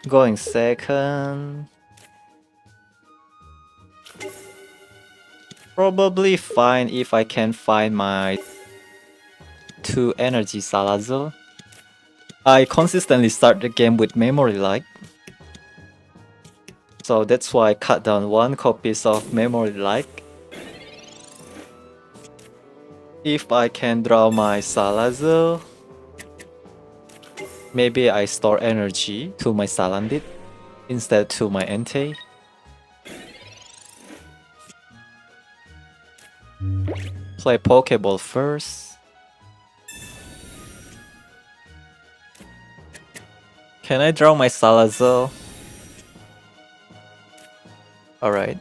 Going second. Probably fine if I can find my 2 energy Salazzle. I consistently start the game with memory light. So that's why I cut down 1 copies of memory light. If I can draw my Salazzle, maybe I store energy to my Salandit instead to my Entei. Play Pokeball first. Can I draw my Salazzle? Alright.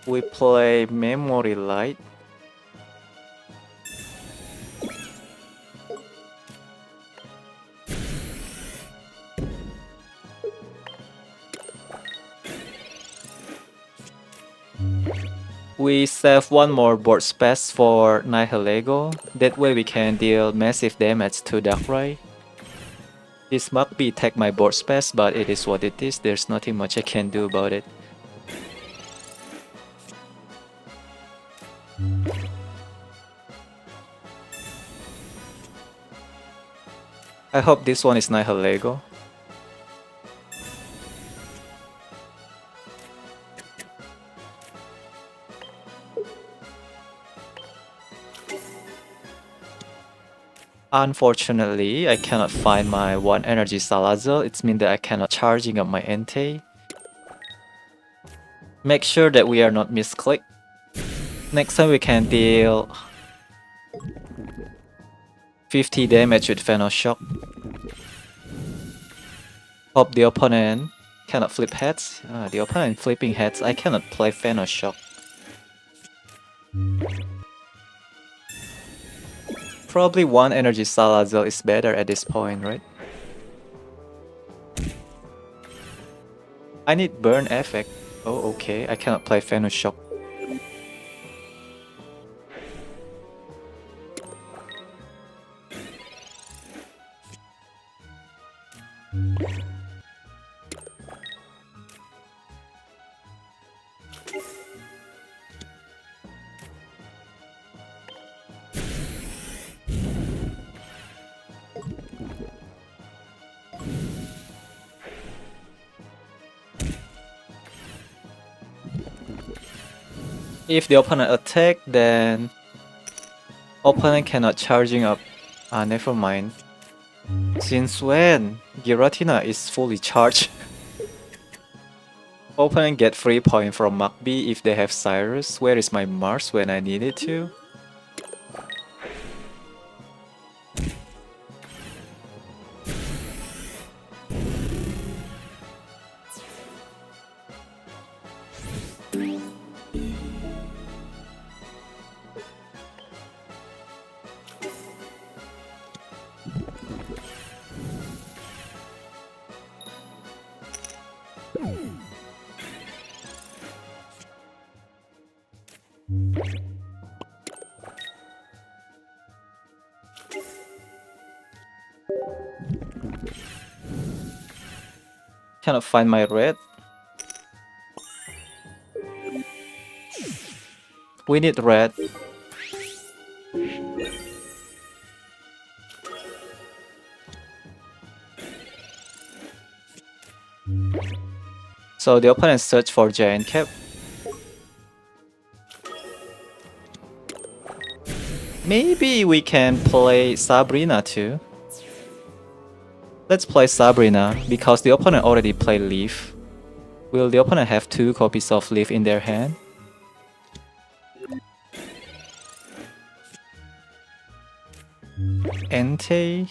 We play Memory Light. We save 1 more board space for Nihilego. That way we can deal massive damage to Darkrai. This Magby take my board space, but it is what it is. There's nothing much I can do about it. I hope this one is Nihilego. Unfortunately, I cannot find my 1 energy Salazzle. It means that I cannot charging up my Entei. Make sure that we are not misclick. Next time we can deal 50 damage with Final Shock. Hope the opponent cannot flip heads. The opponent flipping heads, I cannot play Final Shock. Probably 1 energy Salazzle is better at this point, right? I need burn effect. Oh, okay. I cannot play Final Shock. If the opponent attack, then opponent cannot charging up. Never mind. Since when Giratina is fully charged, opponent get free point from Magby if they have Cyrus. Where is my Mars when I need it to? Cannot find my red. We need red. So the opponent search for Giant Cap. Maybe we can play Sabrina too. Let's play Sabrina because the opponent already played Leaf. Will the opponent have 2 copies of Leaf in their hand? Entei?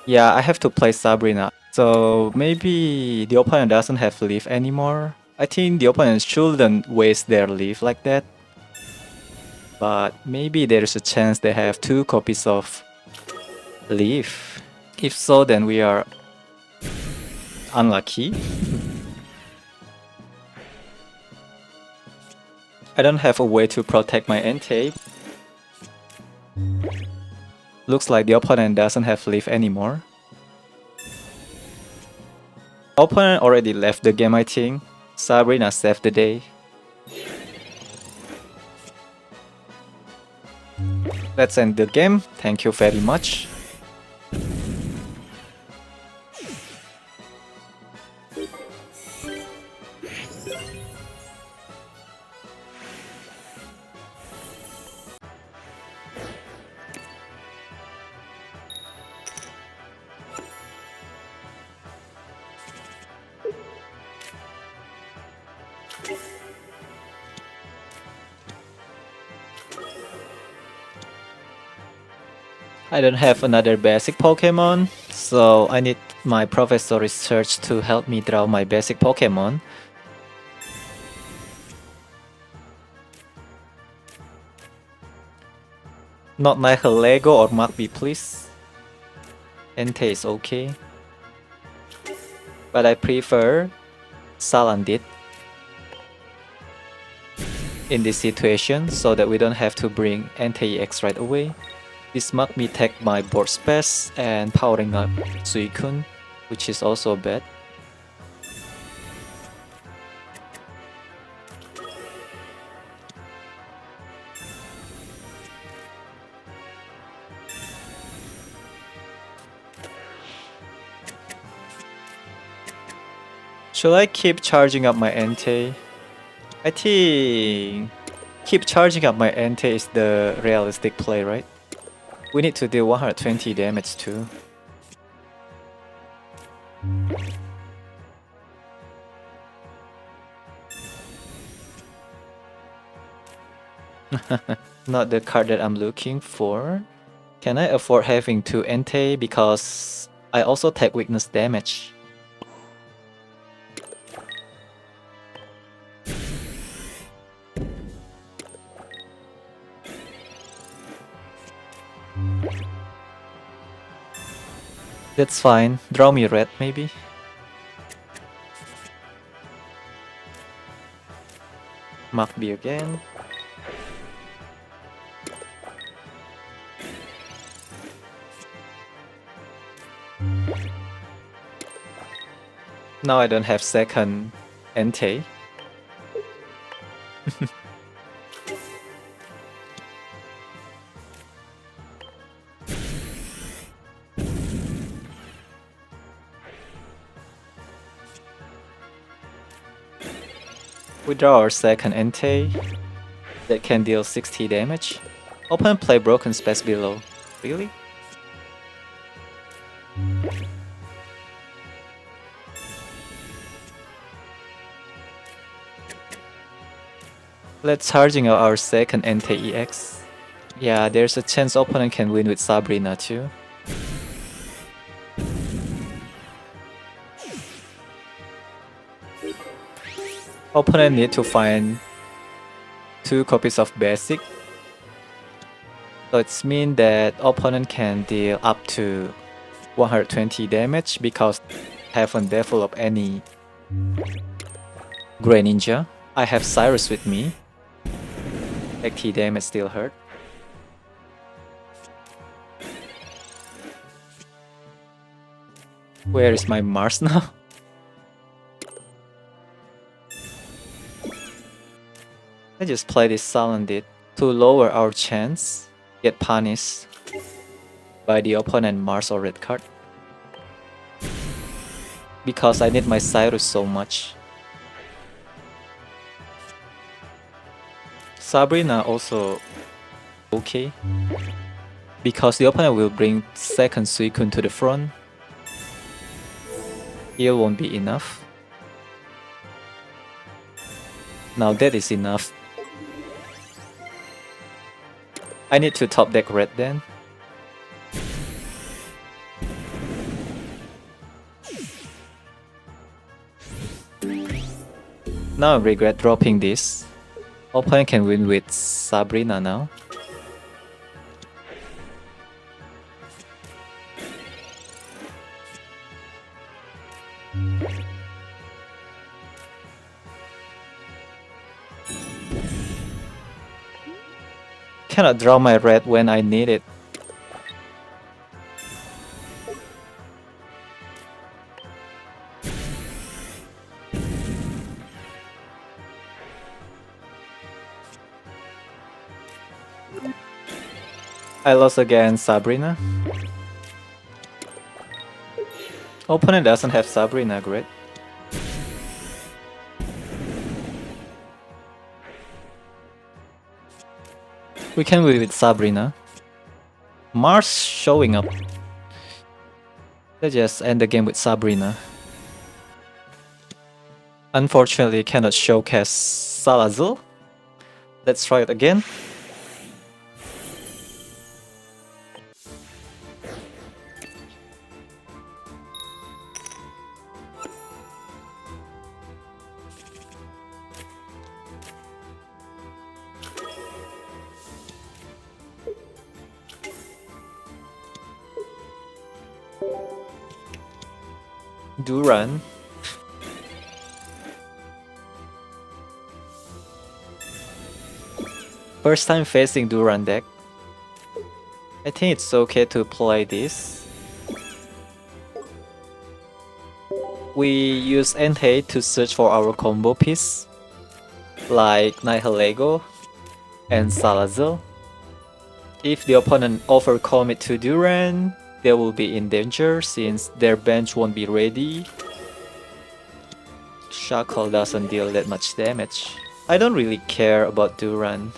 Yeah, I have to play Sabrina. So maybe the opponent doesn't have Leaf anymore. I think the opponent shouldn't waste their Leaf like that. But maybe there's a chance they have 2 copies of Leaf. If so, then we are unlucky. I don't have a way to protect my Entei. Looks like the opponent doesn't have Leaf anymore. Opponent already left the game, I think. Sabrina saved the day. Let's end the game. Thank you very much. I don't have another basic Pokemon, so I need my Professor Research to help me draw my basic Pokemon. Not Nihilego or Magby, please. Entei is okay. But I prefer Salandit in this situation so that we don't have to bring Entei EX right away. This make me take my board space and powering up Suicune, which is also bad. Should I keep charging up my Entei? I think keep charging up my Entei is the realistic play, right? We need to deal 120 damage too. Not the card that I'm looking for. Can I afford having 2 Entei because I also take weakness damage? That's fine. Draw me red, maybe. Magby again. Now I don't have second Entei. We draw our second Entei that can deal 60 damage. Open play broken space below. Really? Let's charging out our second Entei EX. Yeah, there's a chance opponent can win with Sabrina too. Opponent need to find 2 copies of basic. So it's mean that opponent can deal up to 120 damage because haven't developed any Greninja. I have Cyrus with me. 80 damage still hurt. Where is my Mars now? I just play this Salandit to lower our chance get punished by the opponent Mars or red card. Because I need my Cyrus so much. Sabrina also okay. Because the opponent will bring second Suicune to the front. Heal won't be enough. Now that is enough. I need to top deck red then. Now I regret dropping this. Opponent can win with Sabrina now. Cannot draw my red when I need it. I lost against Sabrina. Opponent doesn't have Sabrina, great. We can win with Sabrina. Mars showing up. Let's just end the game with Sabrina. Unfortunately, cannot showcase Salazzle. Let's try it again. Durant. First time facing Durant deck. I think it's okay to play this. We use Entei to search for our combo piece, like Nihilego and Salazzle. If the opponent overcommit to Durant, they will be in danger since their bench won't be ready. Shuckle doesn't deal that much damage. I don't really care about Durant.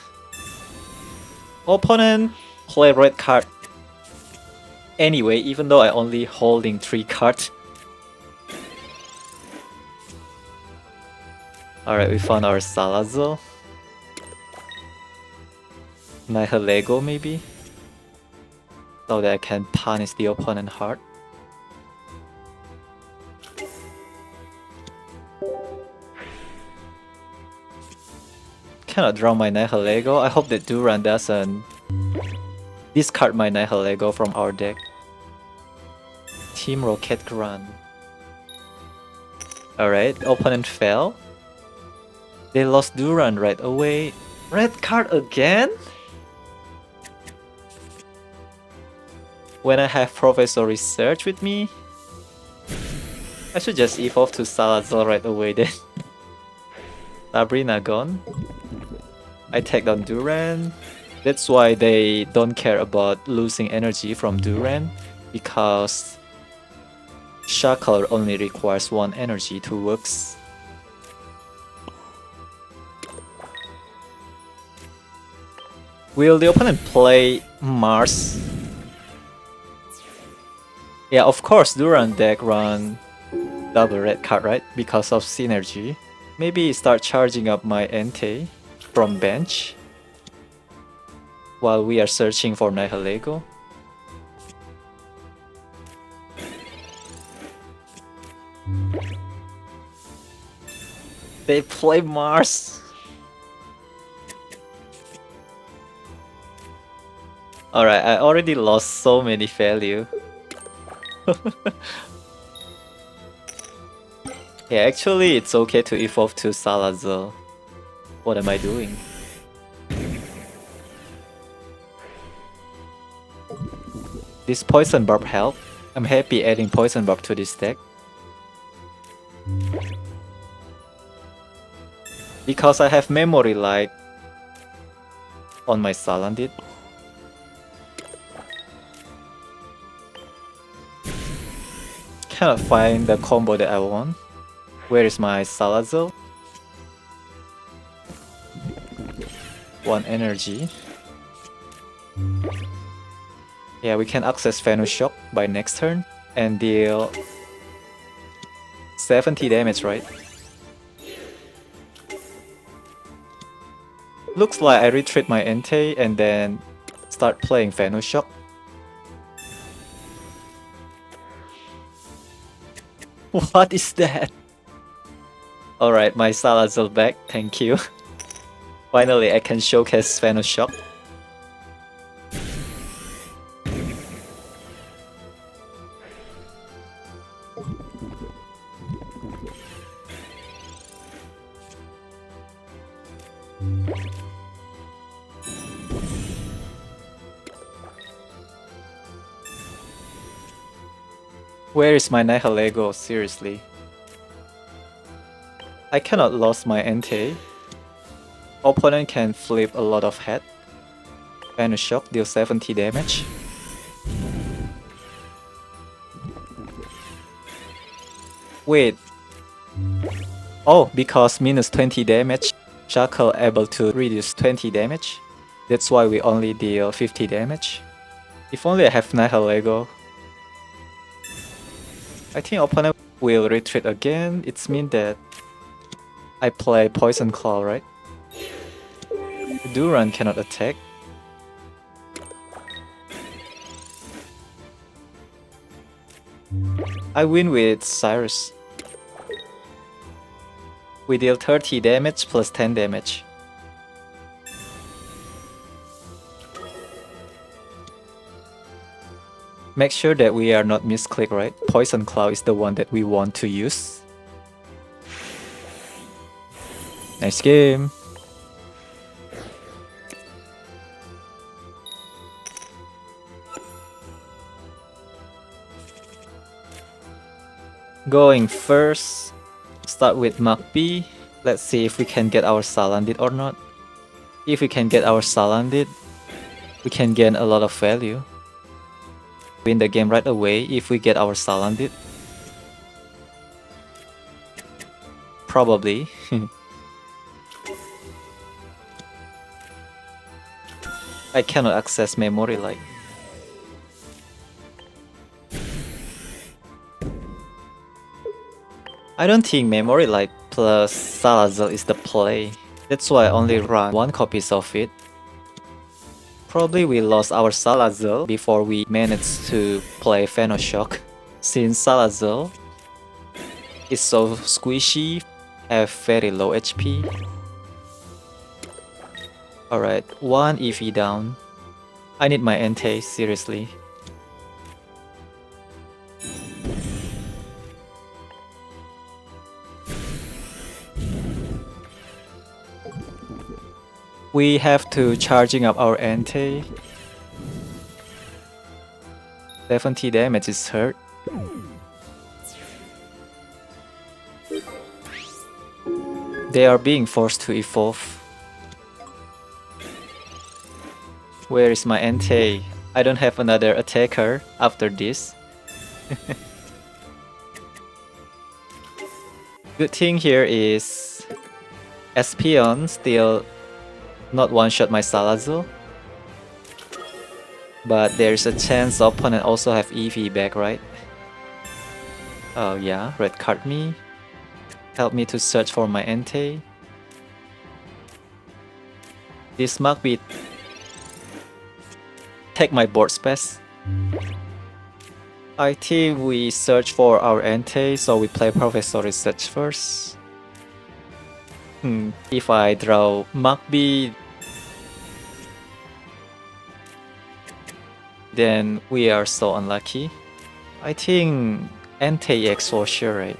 Opponent play red card. Anyway, even though I only holding 3 cards. Alright, we found our Salazzle. Nihilego maybe? So that I can punish the opponent hard. Cannot draw my Nihilego. I hope that Durant doesn't discard my Nihilego from our deck. Team Rocket Run. Alright, opponent fell. They lost Durant right away. Red card again? When I have Professor Research with me, I should just evolve to Salazzle right away then. Sabrina gone. I take down Durant. That's why they don't care about losing energy from Durant, because Shuckle only requires 1 energy to works. Will the opponent play Mars? Yeah, of course Durant deck run double red card, right? Because of synergy. Maybe start charging up my Entei from bench while we are searching for Nihilego. They play Mars. Alright, I already lost so many value. Yeah, actually it's okay to evolve to Salazzle. What am I doing? This Poison Barb help. I'm happy adding Poison Barb to this deck. Because I have Memory Light on my Salandit. Cannot find the combo that I want. Where is my Salazzle? 1 energy. Yeah, we can access Venus Shock by next turn and deal 70 damage, right? Looks like I retreat my Entei and then start playing Venus Shock. What is that? Alright, my Salazzle back, thank you. Finally, I can showcase Venus Shock. Where is my Nihilego? Seriously. I cannot lose my Entei. Opponent can flip a lot of head. Venus Shock, deal 70 damage. Wait. Oh, because minus 20 damage, Shuckle able to reduce 20 damage. That's why we only deal 50 damage. If only I have Nihilego. I think opponent will retreat again. It means that I play Poison Claw, right? Durant cannot attack. I win with Cyrus. We deal 30 damage plus 10 damage. Make sure that we are not misclick, right? Poison Cloud is the one that we want to use. Nice game. Going first, start with Magby. Let's see if we can get our Salandit or not. If we can get our Salandit, we can gain a lot of value. Win the game right away if we get our Salandit. Probably. I cannot access memory like. I don't think Memory Light plus Salazzle is the play. That's why I only run one copy of it. Probably we lost our Salazzle before we managed to play Venoshock. Since Salazzle is so squishy, have very low HP. Alright, one EV down. I need my Entei, seriously. We have to charging up our Entei. 70 damage is hurt. They are being forced to evolve. Where is my Entei? I don't have another attacker after this. Good thing here is Espeon still not one-shot my Salazzle. But there's a chance opponent also have EV back, right? Oh yeah, red card me. Help me to search for my Entei. This Magby take my board space. I think we search for our Entei, so we play Professor Research first. If I draw Magby, then we are so unlucky. I think Entei EX for sure, right?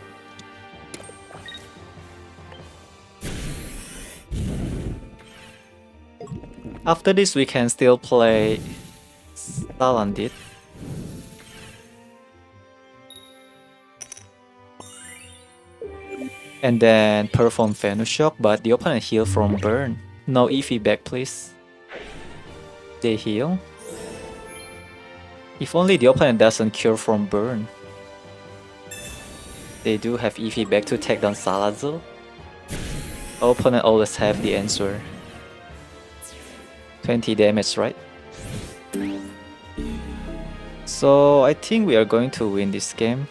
After this, we can still play Salandit. And then perform Venoshock, but the opponent heal from burn. No EV back, please. They heal. If only the opponent doesn't cure from burn. They do have EV back to take down Salazzle. Opponent always have the answer. 20 damage, right? So I think we are going to win this game.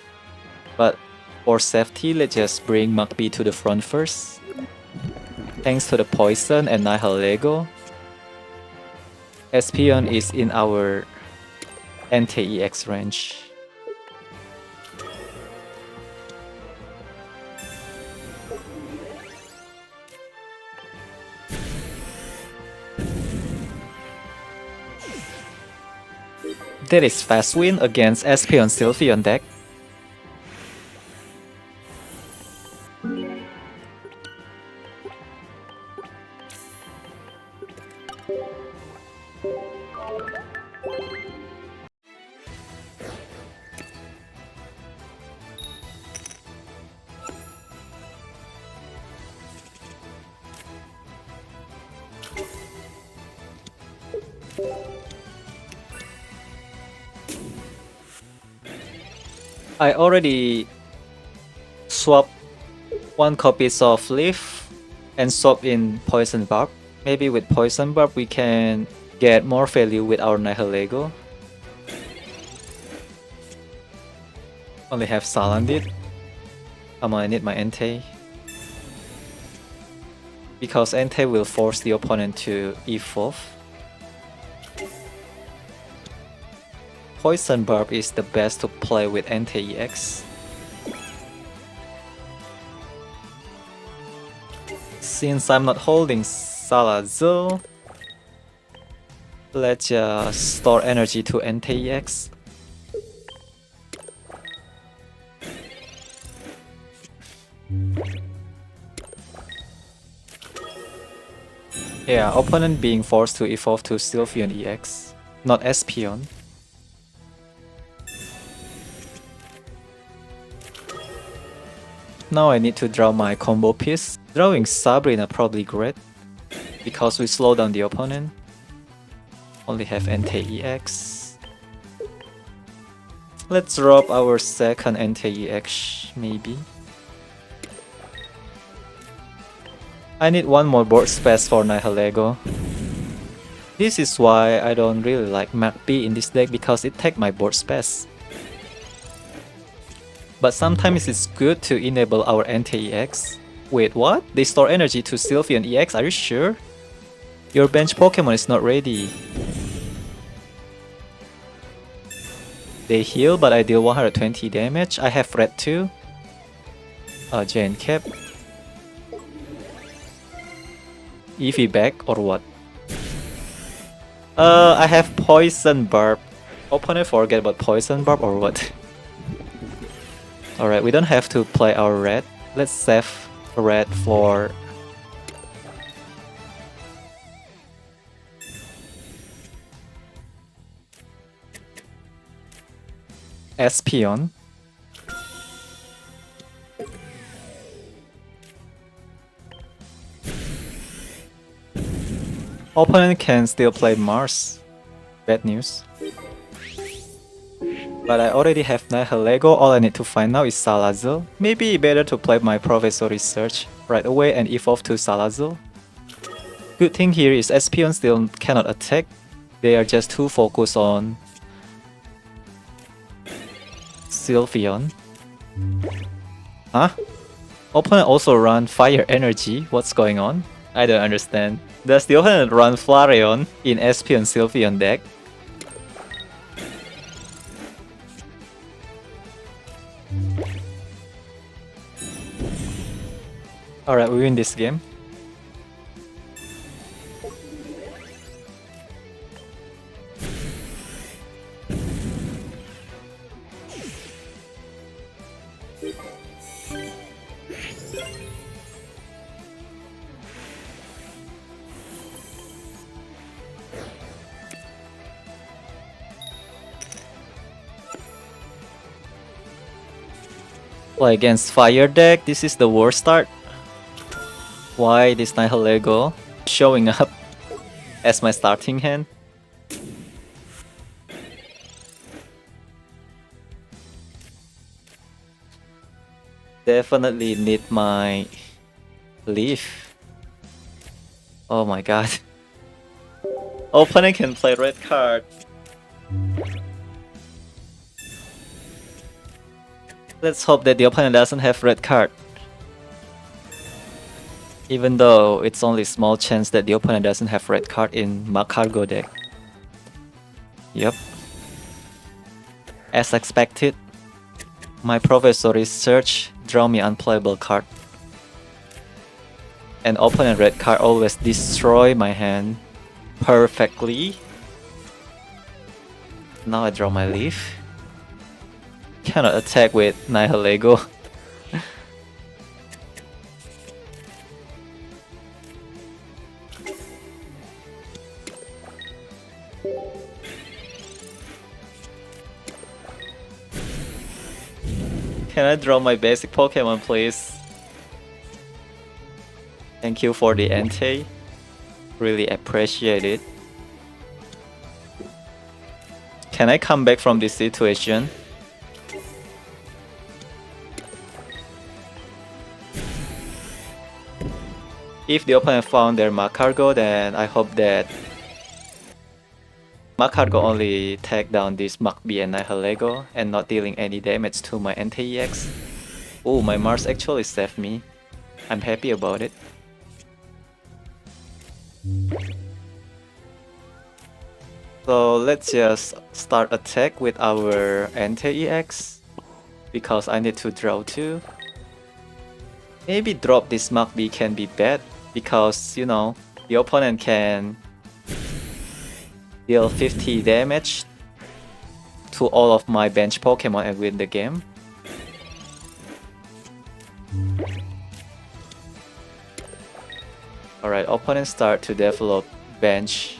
But for safety, let's just bring Magby to the front first. Thanks to the Poison and Nihilego, Espeon is in our Entei EX range. That is fast win against Espeon Sylveon deck. I already swapped one copy of Leaf and swap in Poison Barb. Maybe with Poison Barb we can get more value with our Nihilego. Only have Salandit. I'm gonna need my Entei. Because Entei will force the opponent to evolve. Poison Barb is the best to play with Entei EX. Since I'm not holding Salazzle, let's just store energy to Entei EX. Yeah, opponent being forced to evolve to Sylveon EX, not Espeon. Now I need to draw my combo piece. Drawing Sabrina probably great, because we slow down the opponent. Only have Entei EX. Let's drop our second Entei EX, maybe. I need one more board space for Nihilego. This is why I don't really like Magby in this deck, because it takes my board space. But sometimes it's good to enable our Entei EX. Wait, what? They store energy to Sylveon EX? Are you sure? Your bench Pokemon is not ready. They heal, but I deal 120 damage. I have red too. Giant Cap. Eevee back or what? I have Poison Barb. Opponent forget about Poison Barb or what? Alright, we don't have to play our red. Let's save red for... Espeon. Opponent can still play Mars. Bad news. But I already have Nihilego, all I need to find now is Salazzle. Maybe better to play my Professor Research right away and evolve to Salazzle. Good thing here is Espeon still cannot attack. They are just too focused on Sylveon. Huh? Opponent also run Fire Energy, what's going on? I don't understand. Does the opponent run Flareon in Espeon Sylveon deck? Alright, we win this game. Play against Fire deck, this is the worst start. Why this Nihilego showing up as my starting hand? Definitely need my Leaf. Oh my god. Opponent can play red card. Let's hope that the opponent doesn't have red card. Even though it's only small chance that the opponent doesn't have red card in Magcargo deck. Yep. As expected, my Professor Research draw me unplayable card. And opponent red card always destroy my hand perfectly. Now I draw my Leaf. Cannot attack with Nihilego. Can I draw my basic Pokemon, please? Thank you for the Entei. Really appreciate it. Can I come back from this situation? If the opponent found their Magcargo, then I hope that Magcargo only take down this Magby and Nihilego and not dealing any damage to my Entei EX. Oh, my Mars actually saved me. I'm happy about it. So let's just start attack with our Entei EX because I need to draw too. Maybe drop this Magby can be bad because, you know, the opponent can deal 50 damage to all of my bench Pokemon and win the game. Alright, opponent start to develop bench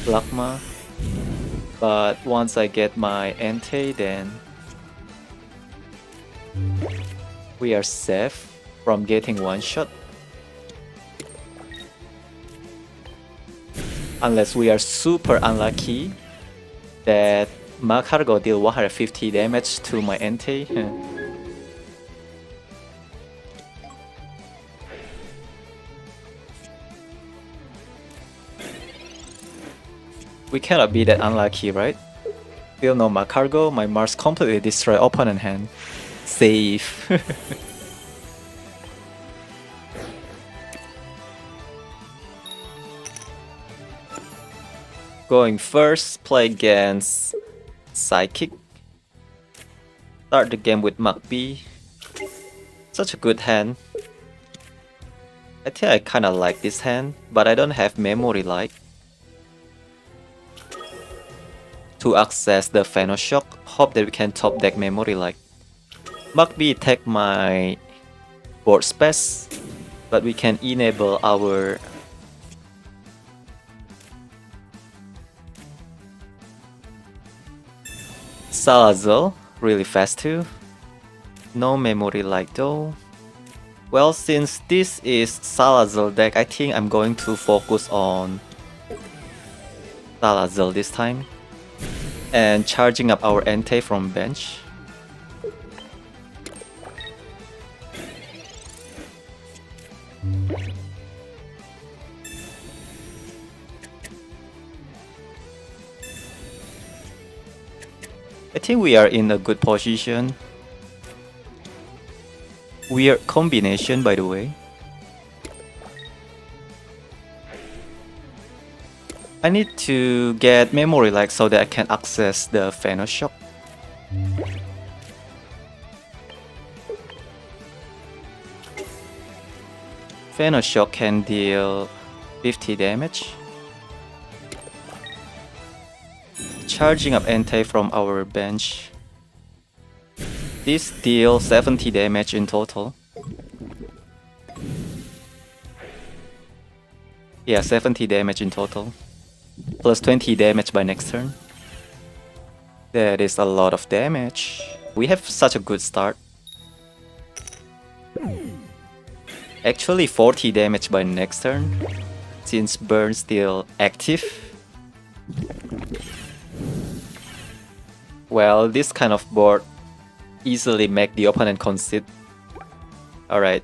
Lagma. But once I get my Entei, then we are safe from getting one shot. Unless we are super unlucky that Magcargo deal 150 damage to my Entei. We cannot be that unlucky, right? Still no Magcargo, my Mars completely destroy opponent hand. Safe. Going first, play against Psychic. Start the game with Magby. Such a good hand. I think I kinda like this hand, but I don't have memory light to access the Shock. Hope that we can top deck memory light. Magby take my board space, but we can enable our Salazzle really fast too. No memory light though. Well, since this is Salazzle deck, I think I'm going to focus on Salazzle this time. And charging up our Entei from bench. I think we are in a good position. Weird combination, by the way. I need to get memory light so that I can access the Shock. Shock can deal 50 damage. Charging up Entei from our bench. This deals 70 damage in total. Yeah, 70 damage in total. Plus 20 damage by next turn. That is a lot of damage. We have such a good start. Actually 40 damage by next turn, since Burn still active. Well, this kind of board easily make the opponent concede. Alright,